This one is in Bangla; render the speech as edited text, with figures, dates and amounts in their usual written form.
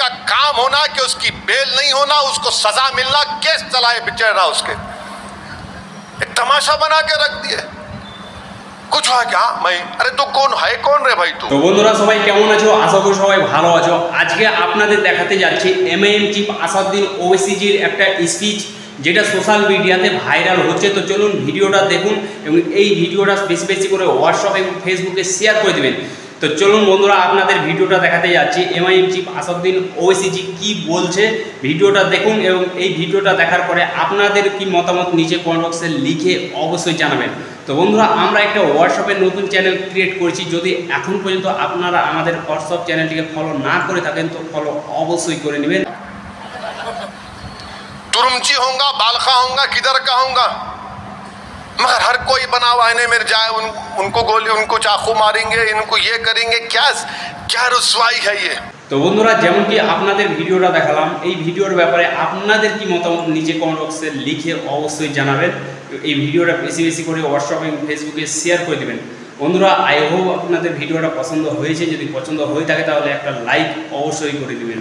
का काम होना कि उसकी बेल नहीं होना, उसको सजा मिलना, केस चलाए बिचेरा उसके। एक तमाशा बना के रख दिए। कुछ হয় क्या मैं अरे तो कौन रे ভাই তুই? তো বন্ধুরা সবাই কেমন আছো? আশা করি সবাই ভালো আছো। আজকে আপনাদের দেখাতে যাচ্ছি এমআইএম চিফ আসাদউদ্দিন ওওয়াইসিজির একটা স্পিচ যেটা সোশ্যাল মিডিয়াতে ভাইরাল হচ্ছে। তো চলুন ভিডিওটা দেখুন এবং এই ভিডিওটা বেশি বেশি করে হোয়াটসঅ্যাপ এবং ফেসবুকে শেয়ার করে দেবেন। তো চলুন বন্ধুরা আপনাদের ভিডিওটা দেখাতে যাচ্ছি এমআইএম চিফ আসাদউদ্দিন ওওয়াইসিজি কি বলছে, ভিডিওটা দেখুন এবং এই ভিডিওটা দেখার পরে আপনাদের কি মতামত নিচে কমেন্ট বক্সে লিখে অবশ্যই জানাবেন। তো বন্ধুরা আমরা একটা হোয়াটসঅ্যাপের নতুন চ্যানেল ক্রিয়েট করেছি, যদি এখন পর্যন্ত আপনারা আমাদের হোয়াটসঅ্যাপ চ্যানেলটিকে ফলো না করে থাকেন তো ফলো অবশ্যই করে নেবেন। तुरुमची होऊंगा, बालखा होऊंगा, किधर का होऊंगा, मगर हर कोई बना हुआ है मेरे जाए उनको गोली, उनको चाकू मारेंगे, इनको ये करेंगे। क्या रुसवाई है ये। তো বন্ধুরা যেমন কি আপনাদের ভিডিওটা দেখালাম, এই ভিডিওর ব্যাপারে আপনাদের কি মতামত নিচে কমেন্ট বক্সে লিখে অবশ্যই জানাবেন। এই ভিডিওটা বেশি বেশি করে হোয়াটসঅ্যাপ এবং ফেসবুকে শেয়ার করে দেবেন। বন্ধুরা আই হোপ আপনাদের ভিডিওটা পছন্দ হয়েছে, যদি পছন্দ হয়ে থাকে তাহলে একটা লাইক অবশ্যই করে দেবেন।